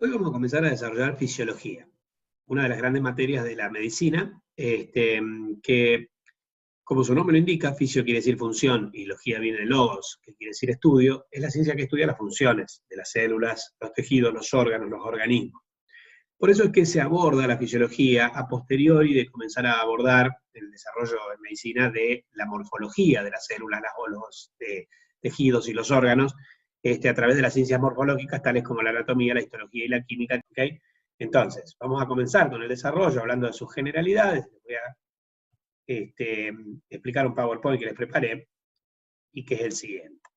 Hoy vamos a comenzar a desarrollar fisiología, una de las grandes materias de la medicina, que, como su nombre lo indica, fisio quiere decir función, y logía viene de logos, que quiere decir estudio, es la ciencia que estudia las funciones de las células, los tejidos, los órganos, los organismos. Por eso es que se aborda la fisiología a posteriori de comenzar a abordar el desarrollo en medicina de la morfología de las células, los tejidos y los órganos, a través de las ciencias morfológicas, tales como la anatomía, la histología y la química. ¿Okay? Entonces, vamos a comenzar con el desarrollo, hablando de sus generalidades. Les voy a explicar un PowerPoint que les preparé, y que es el siguiente.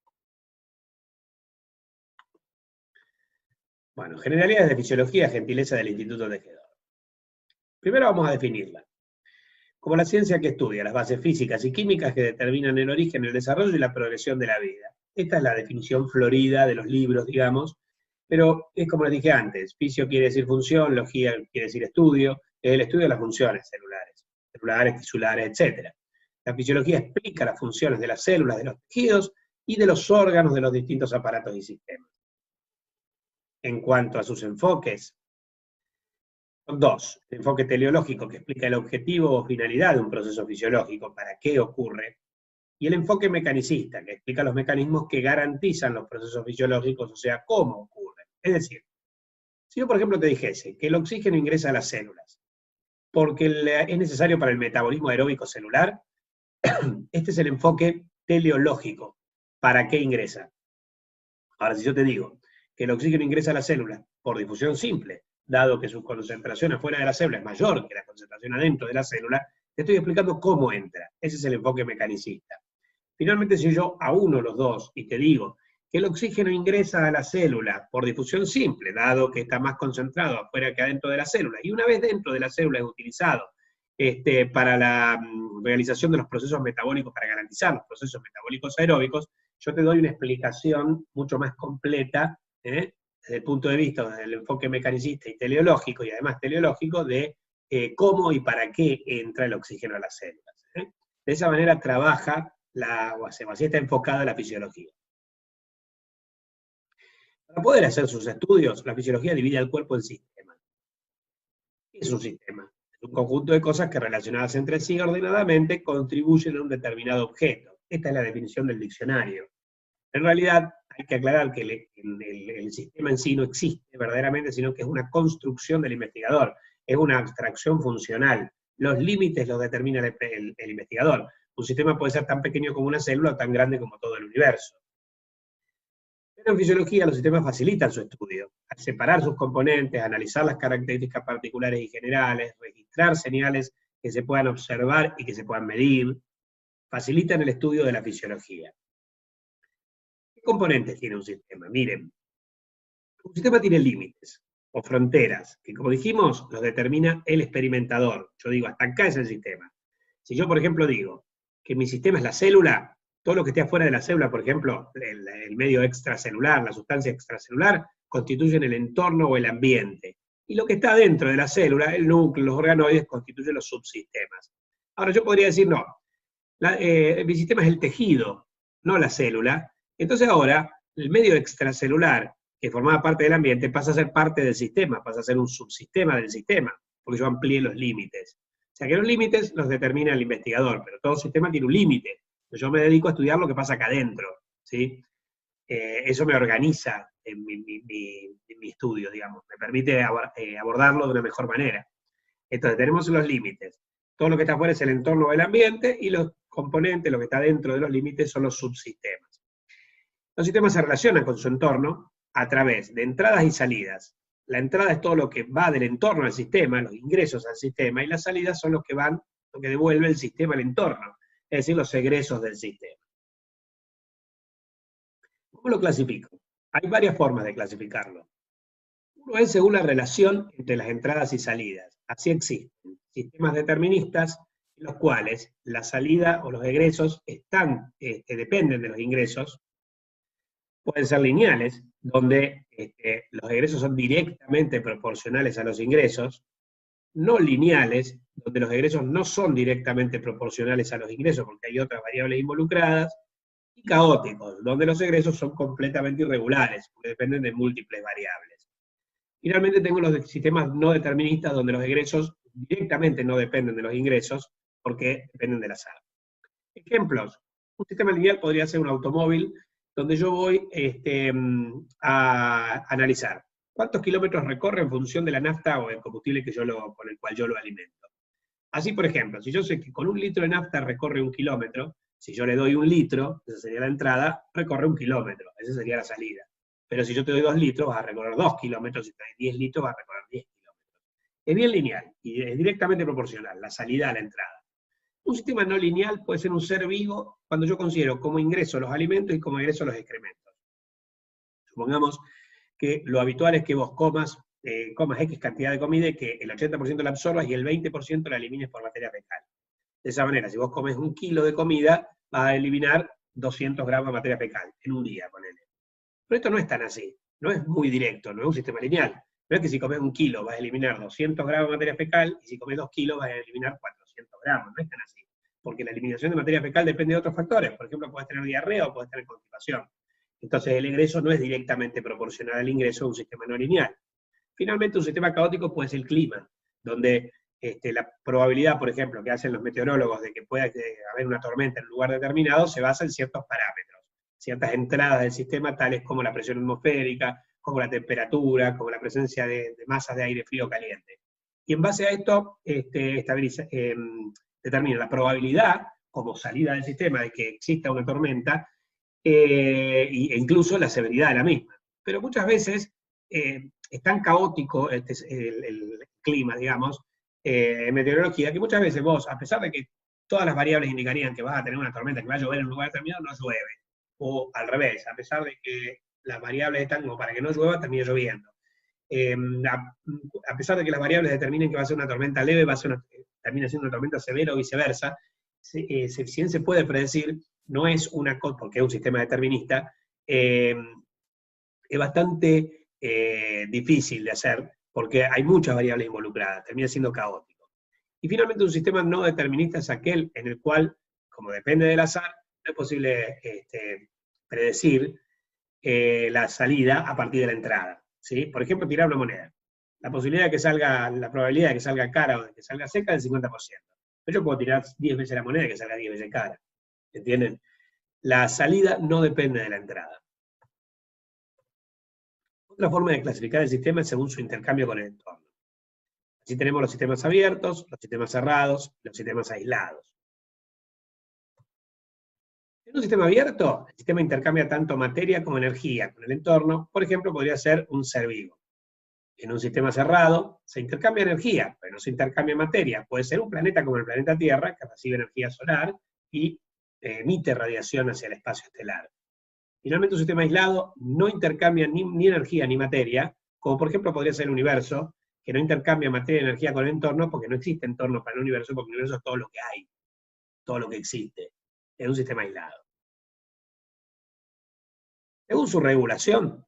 Bueno, generalidades de fisiología, gentileza del Instituto Tejedor. Primero vamos a definirla como la ciencia que estudia las bases físicas y químicas que determinan el origen, el desarrollo y la progresión de la vida. Esta es la definición florida de los libros, digamos, pero es como les dije antes, fisio quiere decir función, logía quiere decir estudio, es el estudio de las funciones celulares, tisulares, etc. La fisiología explica las funciones de las células, de los tejidos y de los órganos de los distintos aparatos y sistemas. En cuanto a sus enfoques, son dos: el enfoque teleológico, que explica el objetivo o finalidad de un proceso fisiológico, para qué ocurre, y el enfoque mecanicista, que explica los mecanismos que garantizan los procesos fisiológicos, o sea, cómo ocurren. Es decir, si yo, por ejemplo, te dijese que el oxígeno ingresa a las células porque es necesario para el metabolismo aeróbico celular, este es el enfoque teleológico. ¿Para qué ingresa? Ahora, si yo te digo que el oxígeno ingresa a la célula por difusión simple, dado que su concentración afuera de la célula es mayor que la concentración adentro de la célula, te estoy explicando cómo entra. Ese es el enfoque mecanicista. Finalmente, si yo auno los dos y te digo que el oxígeno ingresa a la célula por difusión simple, dado que está más concentrado afuera que adentro de la célula, y una vez dentro de la célula es utilizado para la realización de los procesos metabólicos, para garantizar los procesos metabólicos aeróbicos, yo te doy una explicación mucho más completa, desde el punto de vista del enfoque mecanicista y teleológico, y además teleológico, de cómo y para qué entra el oxígeno a las células. De esa manera trabaja, así está enfocada la fisiología. Para poder hacer sus estudios, la fisiología divide al cuerpo en sistemas. ¿Qué es un sistema? Es un conjunto de cosas que, relacionadas entre sí ordenadamente, contribuyen a un determinado objeto. Esta es la definición del diccionario. En realidad, hay que aclarar que el sistema en sí no existe verdaderamente, sino que es una construcción del investigador, es una abstracción funcional. Los límites los determina el investigador. Un sistema puede ser tan pequeño como una célula o tan grande como todo el universo. Pero en fisiología los sistemas facilitan su estudio. Al separar sus componentes, analizar las características particulares y generales, registrar señales que se puedan observar y que se puedan medir, facilitan el estudio de la fisiología. ¿Qué componentes tiene un sistema? Miren, un sistema tiene límites o fronteras, que, como dijimos, los determina el experimentador. Yo digo, hasta acá es el sistema. Si yo, por ejemplo, digo que mi sistema es la célula, todo lo que esté afuera de la célula, por ejemplo, el medio extracelular, la sustancia extracelular, constituyen el entorno o el ambiente. Y lo que está dentro de la célula, el núcleo, los organoides, constituyen los subsistemas. Ahora, yo podría decir, no, mi sistema es el tejido, no la célula. Entonces ahora, el medio extracelular, que formaba parte del ambiente, pasa a ser parte del sistema, pasa a ser un subsistema del sistema, porque yo amplié los límites. O sea que los límites los determina el investigador, pero todo sistema tiene un límite. Yo me dedico a estudiar lo que pasa acá adentro, ¿sí? Eso me organiza en mi estudio, digamos, me permite abordarlo de una mejor manera. Entonces tenemos los límites. Todo lo que está afuera es el entorno del ambiente, y los componentes, lo que está dentro de los límites, son los subsistemas. Los sistemas se relacionan con su entorno a través de entradas y salidas. La entrada es todo lo que va del entorno al sistema, los ingresos al sistema, y las salidas son los que devuelve el sistema al entorno, es decir, los egresos del sistema. ¿Cómo lo clasifico? Hay varias formas de clasificarlo. Uno es según la relación entre las entradas y salidas. Así existen sistemas deterministas en los cuales la salida o los egresos dependen de los ingresos. Pueden ser lineales, donde los egresos son directamente proporcionales a los ingresos. No lineales, donde los egresos no son directamente proporcionales a los ingresos, porque hay otras variables involucradas. Y caóticos, donde los egresos son completamente irregulares, porque dependen de múltiples variables. Finalmente tengo los sistemas no deterministas donde los egresos directamente no dependen de los ingresos porque dependen del azar. Ejemplos. Un sistema lineal podría ser un automóvil donde yo voy a analizar cuántos kilómetros recorre en función de la nafta o el combustible con el cual yo lo alimento. Así, por ejemplo, si yo sé que con 1 litro de nafta recorre 1 kilómetro, si yo le doy 1 litro, esa sería la entrada, recorre 1 kilómetro, esa sería la salida. Pero si yo te doy 2 litros, vas a recorrer 2 kilómetros, si te doy 10 litros, vas a recorrer 10 kilómetros. Es bien lineal y es directamente proporcional, la salida a la entrada. Un sistema no lineal puede ser un ser vivo cuando yo considero como ingreso los alimentos y como egreso los excrementos. Supongamos que lo habitual es que vos comas X cantidad de comida y que el 80% la absorbas y el 20% la elimines por materia fecal. De esa manera, si vos comes 1 kilo de comida, vas a eliminar 200 gramos de materia fecal en un día, ponele. Pero esto no es tan así, no es muy directo, no es un sistema lineal. No es que si comes 1 kilo vas a eliminar 200 gramos de materia fecal y si comes 2 kilos vas a eliminar 400 gramos, no es tan así. Porque la eliminación de materia fecal depende de otros factores, por ejemplo, puedes tener diarrea o puedes tener constipación. Entonces el egreso no es directamente proporcional al ingreso de un sistema no lineal. Finalmente, un sistema caótico puede ser el clima, donde la probabilidad, por ejemplo, que hacen los meteorólogos de que pueda haber una tormenta en un lugar determinado se basa en ciertos parámetros, ciertas entradas del sistema, tales como la presión atmosférica, como la temperatura, como la presencia de masas de aire frío o caliente. Y en base a esto, determina la probabilidad, como salida del sistema, de que exista una tormenta, e incluso la severidad de la misma. Pero muchas veces es tan caótico el clima, digamos, en meteorología, que muchas veces vos, a pesar de que todas las variables indicarían que vas a tener una tormenta, que va a llover en un lugar determinado, no llueve. O al revés, a pesar de que las variables están como para que no llueva, termina lloviendo. A pesar de que las variables determinen que va a ser una tormenta leve, termina siendo una tormenta severa o viceversa, si bien se puede predecir, no es una cosa, porque es un sistema determinista, es bastante difícil de hacer, porque hay muchas variables involucradas, termina siendo caótico. Y finalmente un sistema no determinista es aquel en el cual, como depende del azar, no es posible predecir la salida a partir de la entrada, ¿sí? Por ejemplo, tirar una moneda. La probabilidad de que salga cara o de que salga seca es del 50%. Pero yo puedo tirar 10 veces la moneda y que salga 10 veces cara. ¿Entienden? La salida no depende de la entrada. Otra forma de clasificar el sistema es según su intercambio con el entorno. Así tenemos los sistemas abiertos, los sistemas cerrados, los sistemas aislados. En un sistema abierto, el sistema intercambia tanto materia como energía con el entorno. Por ejemplo, podría ser un ser vivo. En un sistema cerrado se intercambia energía, pero no se intercambia materia. Puede ser un planeta como el planeta Tierra, que recibe energía solar y emite radiación hacia el espacio estelar. Finalmente, un sistema aislado no intercambia ni energía ni materia, como por ejemplo podría ser el universo, que no intercambia materia y energía con el entorno, porque no existe entorno para el universo, porque el universo es todo lo que hay, todo lo que existe. Es un sistema aislado. Según su regulación,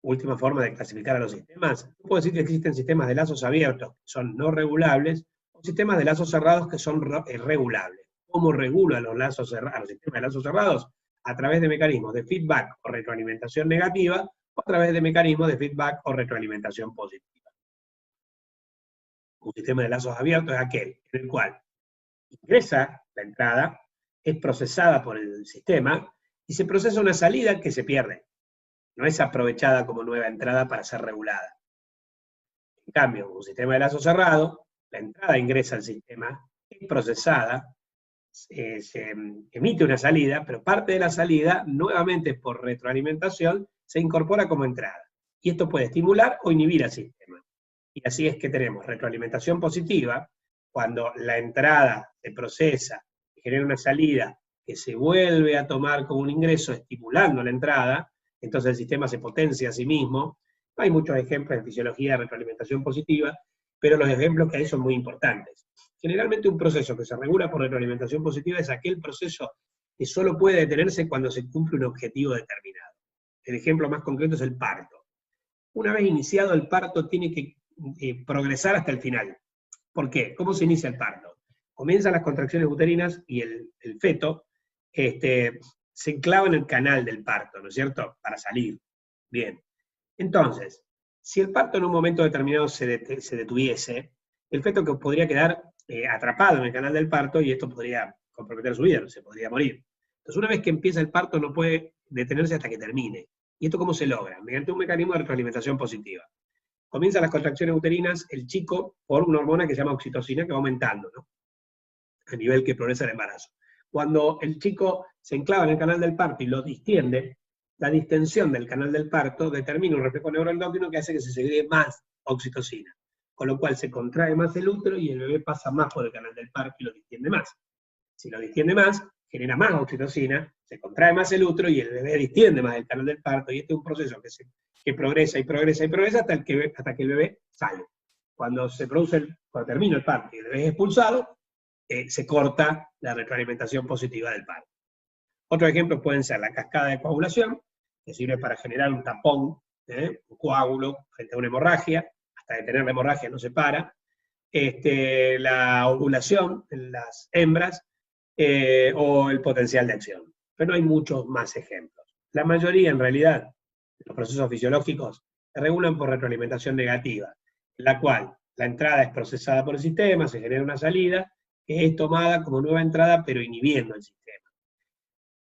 última forma de clasificar a los sistemas, puedo decir que existen sistemas de lazos abiertos que son no regulables, o sistemas de lazos cerrados que son regulables. ¿Cómo regula a los sistemas de lazos cerrados? A través de mecanismos de feedback o retroalimentación negativa, o a través de mecanismos de feedback o retroalimentación positiva. Un sistema de lazos abiertos es aquel en el cual ingresa la entrada, es procesada por el sistema, y se procesa una salida que se pierde. No es aprovechada como nueva entrada para ser regulada. En cambio, un sistema de lazo cerrado, la entrada ingresa al sistema, es procesada, se emite una salida, pero parte de la salida, nuevamente por retroalimentación, se incorpora como entrada. Y esto puede estimular o inhibir al sistema. Y así es que tenemos retroalimentación positiva, cuando la entrada se procesa y genera una salida que se vuelve a tomar como un ingreso estimulando la entrada, entonces el sistema se potencia a sí mismo. Hay muchos ejemplos en fisiología de retroalimentación positiva, pero los ejemplos que hay son muy importantes. Generalmente un proceso que se regula por retroalimentación positiva es aquel proceso que solo puede detenerse cuando se cumple un objetivo determinado. El ejemplo más concreto es el parto. Una vez iniciado el parto tiene que progresar hasta el final. ¿Por qué? ¿Cómo se inicia el parto? Comienzan las contracciones uterinas y el feto se enclava en el canal del parto, ¿no es cierto? Para salir. Bien. Entonces, Si el parto en un momento determinado se detuviese, el feto que podría quedar atrapado en el canal del parto y esto podría comprometer su vida, se podría morir. Entonces, una vez que empieza el parto no puede detenerse hasta que termine. ¿Y esto cómo se logra? Mediante un mecanismo de retroalimentación positiva. Comienzan las contracciones uterinas, el chico, por una hormona que se llama oxitocina, que va aumentando, ¿no? A nivel que progresa el embarazo. Cuando el chico se enclava en el canal del parto y lo distiende, la distensión del canal del parto determina un reflejo neuroendocrino que hace que se segregue más oxitocina, con lo cual se contrae más el útero y el bebé pasa más por el canal del parto y lo distiende más. Si lo distiende más, genera más oxitocina, se contrae más el útero y el bebé distiende más el canal del parto, y este es un proceso que progresa y progresa y progresa hasta que el bebé sale. Cuando termina el parto y el bebé es expulsado, se corta la retroalimentación positiva del parto. Otros ejemplos pueden ser la cascada de coagulación, que sirve para generar un tampón, un coágulo frente a una hemorragia, hasta detener la hemorragia no se para. La ovulación en las hembras, o el potencial de acción. Pero hay muchos más ejemplos. La mayoría, en realidad, de los procesos fisiológicos se regulan por retroalimentación negativa, en la cual la entrada es procesada por el sistema, se genera una salida, que es tomada como nueva entrada, pero inhibiendo el sistema.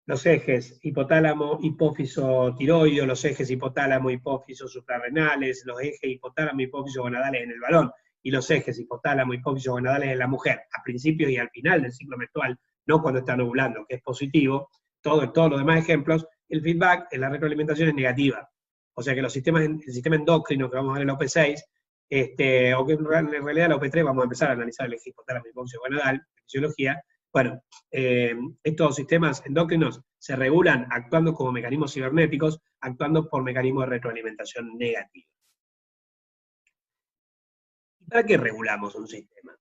Los ejes hipotálamo, hipófiso tiroideo, los ejes hipotálamo, hipófiso suprarrenales, los ejes hipotálamo, hipófiso gonadales en el varón, y los ejes hipotálamo, hipófiso gonadales en la mujer, a principios y al final del ciclo menstrual, no cuando están ovulando, que es positivo, todos los demás ejemplos, el feedback en la retroalimentación es negativa. O sea que el sistema endocrino que vamos a ver en la OP6, o que en realidad en la OP3 vamos a empezar a analizar el eje hipotálamo, hipófiso gonadal, fisiología. Bueno, estos sistemas endocrinos se regulan actuando como mecanismos cibernéticos, actuando por mecanismos de retroalimentación negativa. ¿Para qué regulamos un sistema?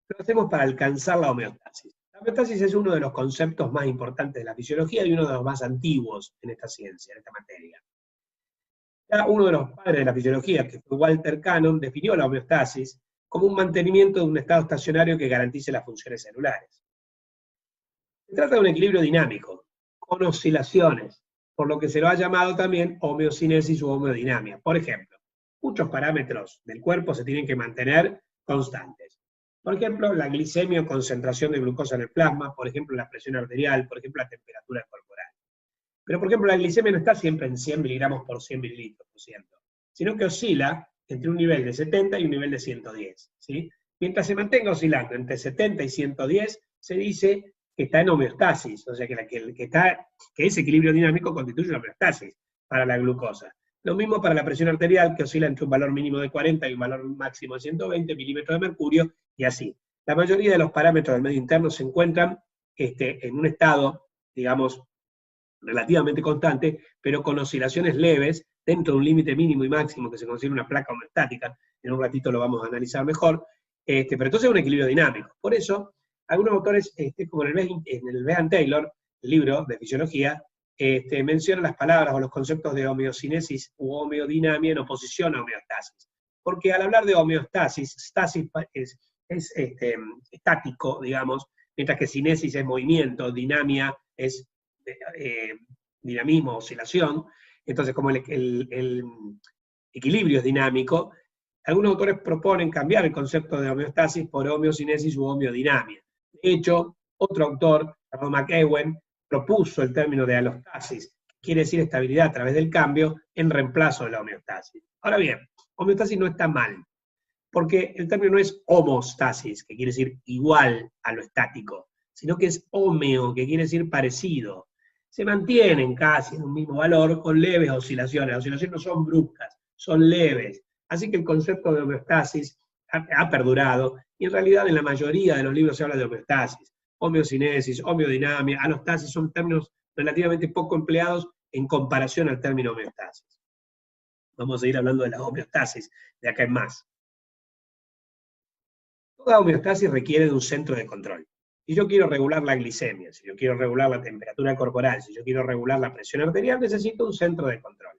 Lo hacemos para alcanzar la homeostasis. La homeostasis es uno de los conceptos más importantes de la fisiología y uno de los más antiguos en esta ciencia, en esta materia. Ya uno de los padres de la fisiología, que fue Walter Cannon, definió la homeostasis como un mantenimiento de un estado estacionario que garantice las funciones celulares. Se trata de un equilibrio dinámico, con oscilaciones, por lo que se lo ha llamado también homeocinesis u homeodinamia. Por ejemplo, muchos parámetros del cuerpo se tienen que mantener constantes. Por ejemplo, la glicemia o concentración de glucosa en el plasma, por ejemplo, la presión arterial, por ejemplo, la temperatura corporal. Pero, por ejemplo, la glicemia no está siempre en 100 miligramos por 100 mililitros, sino que oscila entre un nivel de 70 y un nivel de 110. ¿Sí? Mientras se mantenga oscilando entre 70 y 110, se dice que está en homeostasis, o sea que ese equilibrio dinámico constituye una homeostasis para la glucosa. Lo mismo para la presión arterial, que oscila entre un valor mínimo de 40 y un valor máximo de 120 milímetros de mercurio, y así. La mayoría de los parámetros del medio interno se encuentran en un estado, digamos, relativamente constante, pero con oscilaciones leves, dentro de un límite mínimo y máximo que se considera una placa homeostática. En un ratito lo vamos a analizar mejor, pero entonces es un equilibrio dinámico. Por eso, algunos autores, como en el Behan Taylor, el libro de fisiología, mencionan las palabras o los conceptos de homeocinesis u homeodinamia en oposición a homeostasis. Porque al hablar de homeostasis, stasis es estático, digamos, mientras que cinesis es movimiento, dinamia es dinamismo, oscilación. Entonces, como el equilibrio es dinámico, algunos autores proponen cambiar el concepto de homeostasis por homeocinesis u homeodinamia. De hecho, otro autor, Ronald McEwen, propuso el término de alostasis, que quiere decir estabilidad a través del cambio, en reemplazo de la homeostasis. Ahora bien, homeostasis no está mal, porque el término no es homostasis, que quiere decir igual a lo estático, sino que es homeo, que quiere decir parecido. Se mantienen casi en un mismo valor con leves oscilaciones. Las oscilaciones no son bruscas, son leves. Así que el concepto de homeostasis ha perdurado, y en realidad en la mayoría de los libros se habla de homeostasis. Homeocinesis, homeodinamia, alostasis son términos relativamente poco empleados en comparación al término homeostasis. Vamos a seguir hablando de la homeostasis de acá en más. Toda homeostasis requiere de un centro de control. Si yo quiero regular la glicemia, si yo quiero regular la temperatura corporal, si yo quiero regular la presión arterial, necesito un centro de control,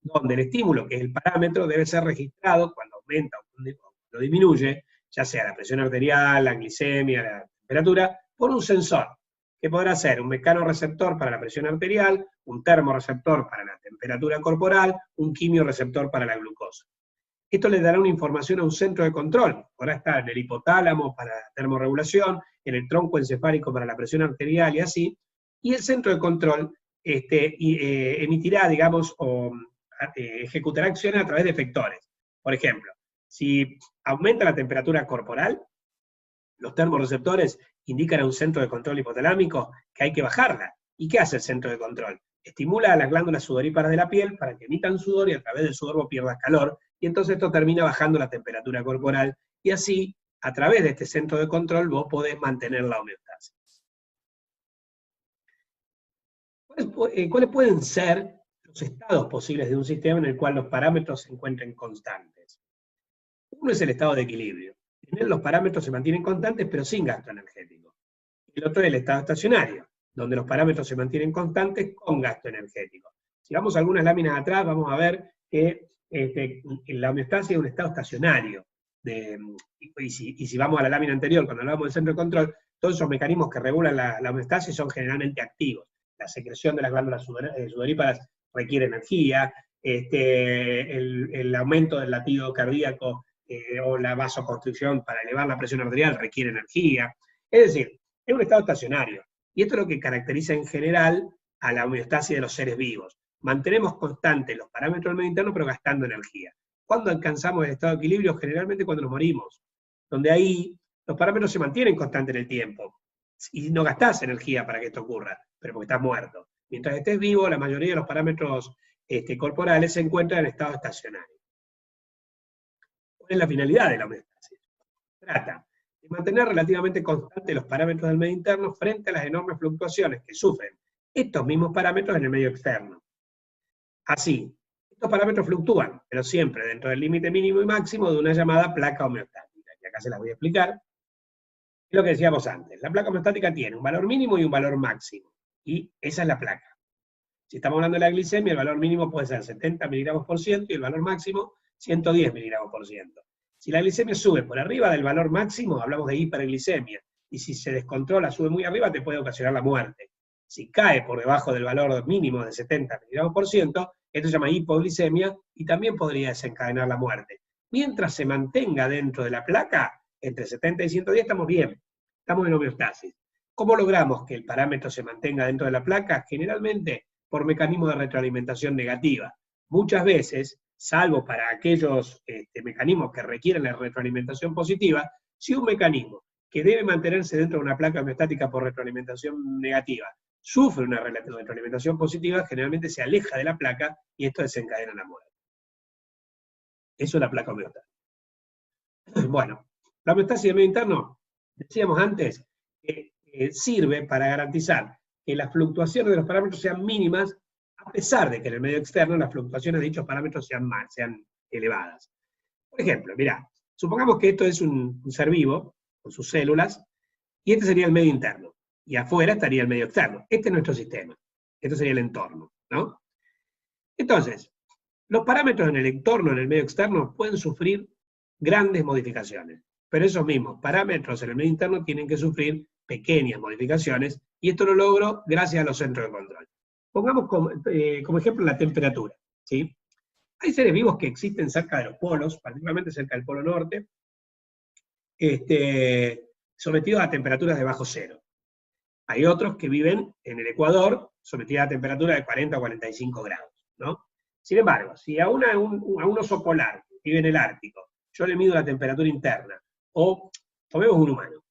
donde el estímulo, que es el parámetro, debe ser registrado cuando aumenta o cuando disminuye, ya sea la presión arterial, la glicemia, la temperatura, por un sensor, que podrá ser un mecanorreceptor para la presión arterial, un termorreceptor para la temperatura corporal, un quimioreceptor para la glucosa. Esto le dará una información a un centro de control. Ahora está en el hipotálamo para termorregulación, en el tronco encefálico para la presión arterial y así, y el centro de control emitirá, digamos, o ejecutará acciones a través de efectores. Por ejemplo, si aumenta la temperatura corporal, los termorreceptores indican a un centro de control hipotalámico que hay que bajarla. ¿Y qué hace el centro de control? Estimula a las glándulas sudoríparas de la piel para que emitan sudor y a través del sudor vos pierdas calor, y entonces esto termina bajando la temperatura corporal, y así, a través de este centro de control, vos podés mantener la homeostasis. ¿Cuáles pueden ser los estados posibles de un sistema en el cual los parámetros se encuentren constantes? Uno es el estado de equilibrio. En él los parámetros se mantienen constantes, pero sin gasto energético. El otro es el estado estacionario, donde los parámetros se mantienen constantes con gasto energético. Si vamos a algunas láminas atrás, vamos a ver que la homeostasis es un estado estacionario. Y si vamos a la lámina anterior, cuando hablamos del centro de control, todos esos mecanismos que regulan la homeostasis son generalmente activos. La secreción de las glándulas sudoríparas requiere energía, el aumento del latido cardíaco o la vasoconstricción para elevar la presión arterial requiere energía. Es decir, es un estado estacionario. Y esto es lo que caracteriza en general a la homeostasis de los seres vivos. Mantenemos constantes los parámetros del medio interno, pero gastando energía. ¿Cuándo alcanzamos el estado de equilibrio? Generalmente cuando nos morimos, donde ahí los parámetros se mantienen constantes en el tiempo. Y no gastás energía para que esto ocurra, pero porque estás muerto. Mientras estés vivo, la mayoría de los parámetros corporales se encuentran en estado estacionario. ¿Cuál es la finalidad de la homeostasis? Trata de mantener relativamente constantes los parámetros del medio interno frente a las enormes fluctuaciones que sufren estos mismos parámetros en el medio externo. Así, estos parámetros fluctúan, pero siempre dentro del límite mínimo y máximo de una llamada placa homeostática, y acá se las voy a explicar. Es lo que decíamos antes, la placa homeostática tiene un valor mínimo y un valor máximo, y esa es la placa. Si estamos hablando de la glicemia, el valor mínimo puede ser 70 miligramos por ciento y el valor máximo 110 miligramos por ciento. Si la glicemia sube por arriba del valor máximo, hablamos de hiperglicemia, y si se descontrola, sube muy arriba, te puede ocasionar la muerte. Si cae por debajo del valor mínimo de 70 miligramos por ciento, esto se llama hipoglicemia y también podría desencadenar la muerte. Mientras se mantenga dentro de la placa, entre 70 y 110 estamos bien, estamos en homeostasis. ¿Cómo logramos que el parámetro se mantenga dentro de la placa? Generalmente por mecanismos de retroalimentación negativa. Muchas veces, salvo para aquellos mecanismos que requieren la retroalimentación positiva, si un mecanismo que debe mantenerse dentro de una placa homeostática por retroalimentación negativa sufre una retroalimentación positiva, generalmente se aleja de la placa y esto desencadena la muerte. Eso es la placa homeostática. Bueno, la homeostasis del medio interno, decíamos antes, sirve para garantizar que las fluctuaciones de los parámetros sean mínimas, a pesar de que en el medio externo las fluctuaciones de dichos parámetros sean elevadas. Por ejemplo, mirá, supongamos que esto es un ser vivo, con sus células, y este sería el medio interno, y afuera estaría el medio externo. Este es nuestro sistema, esto sería el entorno, ¿no? Entonces, los parámetros en el entorno, en el medio externo, pueden sufrir grandes modificaciones, pero esos mismos parámetros en el medio interno tienen que sufrir pequeñas modificaciones, y esto lo logro gracias a los centros de control. Pongamos como ejemplo la temperatura, ¿sí? Hay seres vivos que existen cerca de los polos, particularmente cerca del polo norte, sometidos a temperaturas de bajo cero. Hay otros que viven en el Ecuador, sometidos a temperaturas de 40 o 45 grados, ¿no? Sin embargo, si a un oso polar que vive en el Ártico, yo le mido la temperatura interna, o tomemos un humano,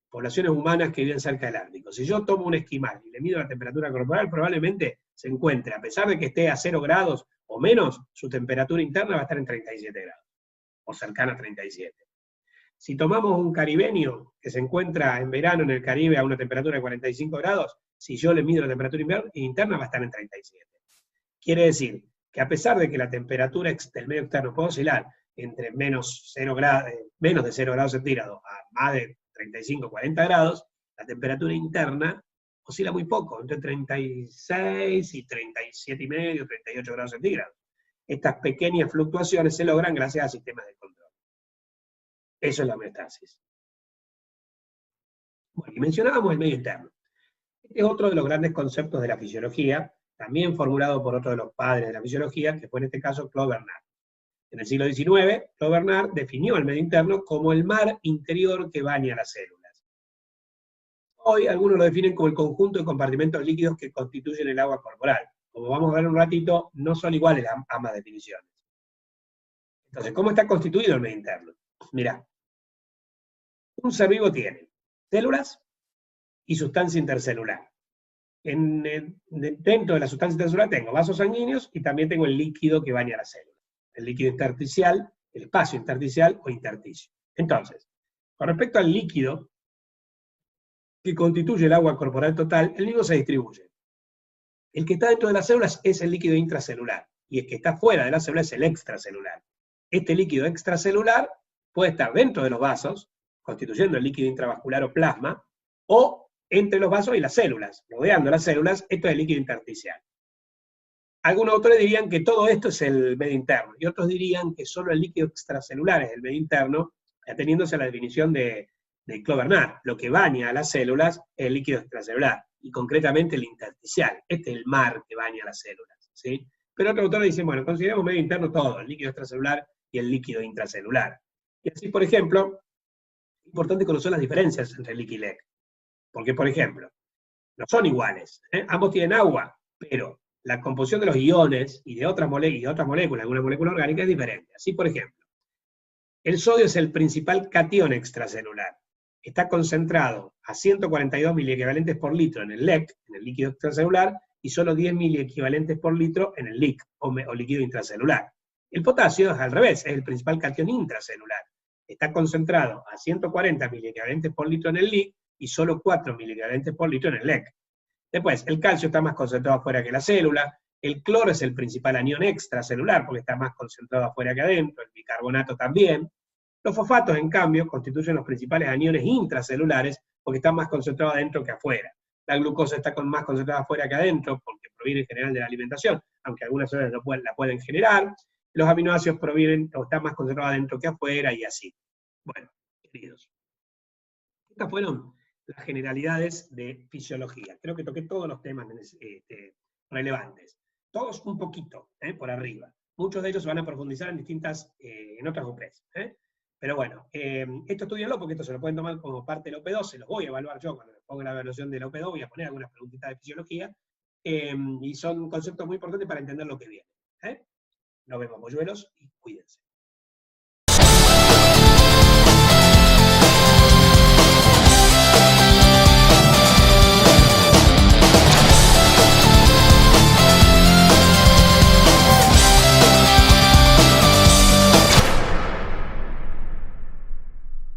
poblaciones humanas que viven cerca del Ártico. Si yo tomo un esquimal y le mido la temperatura corporal, probablemente se encuentre, a pesar de que esté a 0 grados o menos, su temperatura interna va a estar en 37 grados, o cercana a 37. Si tomamos un caribeño que se encuentra en verano en el Caribe a una temperatura de 45 grados, si yo le mido la temperatura interna va a estar en 37. Quiere decir que a pesar de que la temperatura del medio externo puede oscilar entre menos de 0 grados centígrados a más de 35, 40 grados, la temperatura interna oscila muy poco, entre 36 y 37,5, 38 grados centígrados. Estas pequeñas fluctuaciones se logran gracias a sistemas de control. Eso es la homeostasis. Bueno, y mencionábamos el medio interno. Este es otro de los grandes conceptos de la fisiología, también formulado por otro de los padres de la fisiología, que fue en este caso Claude Bernard. En el siglo XIX, Claude Bernard definió el medio interno como el mar interior que baña las células. Hoy algunos lo definen como el conjunto de compartimentos líquidos que constituyen el agua corporal. Como vamos a ver en un ratito, no son iguales ambas definiciones. Entonces, ¿cómo está constituido el medio interno? Mirá, un ser vivo tiene células y sustancia intercelular. Dentro de la sustancia intercelular tengo vasos sanguíneos y también tengo el líquido que baña la célula. El líquido intersticial, el espacio intersticial o intersticio. Entonces, con respecto al líquido que constituye el agua corporal total, el mismo se distribuye. El que está dentro de las células es el líquido intracelular, y el que está fuera de la célula es el extracelular. Este líquido extracelular puede estar dentro de los vasos, constituyendo el líquido intravascular o plasma, o entre los vasos y las células, rodeando las células, esto es el líquido intersticial. Algunos autores dirían que todo esto es el medio interno, y otros dirían que solo el líquido extracelular es el medio interno, ateniéndose a la definición de Claude Bernard. Lo que baña a las células es el líquido extracelular, y concretamente el intersticial. Este es el mar que baña a las células, ¿sí? Pero otros autores dicen, bueno, consideramos medio interno todo, el líquido extracelular y el líquido intracelular. Y así, por ejemplo, es importante conocer las diferencias entre el líquido y LEC. Porque, por ejemplo, no son iguales, ¿eh? Ambos tienen agua, pero la composición de los iones y de otras moléculas, alguna molécula orgánica es diferente. Así, por ejemplo, el sodio es el principal catión extracelular. Está concentrado a 142 miliequivalentes por litro en el LEC, en el líquido extracelular, y solo 10 miliequivalentes por litro en el LIC, o líquido intracelular. El potasio es al revés, es el principal catión intracelular. Está concentrado a 140 miliequivalentes por litro en el LIC, y solo 4 miliequivalentes por litro en el LEC. Después, el calcio está más concentrado afuera que la célula, el cloro es el principal anión extracelular, porque está más concentrado afuera que adentro, el bicarbonato también. Los fosfatos, en cambio, constituyen los principales aniones intracelulares, porque están más concentrados adentro que afuera. La glucosa está más concentrada afuera que adentro, porque proviene en general de la alimentación, aunque algunas células la pueden generar. Los aminoácidos provienen o están más concentrados adentro que afuera, y así. Bueno, queridos, estas fueron las generalidades de fisiología. Creo que toqué todos los temas relevantes. Todos un poquito, por arriba. Muchos de ellos se van a profundizar en otras UPREs. Pero bueno, esto estudienlo porque esto se lo pueden tomar como parte del OP2, se los voy a evaluar yo cuando les ponga la evaluación del OP2, voy a poner algunas preguntitas de fisiología, y son conceptos muy importantes para entender lo que viene. Nos vemos, polluelos, y cuídense.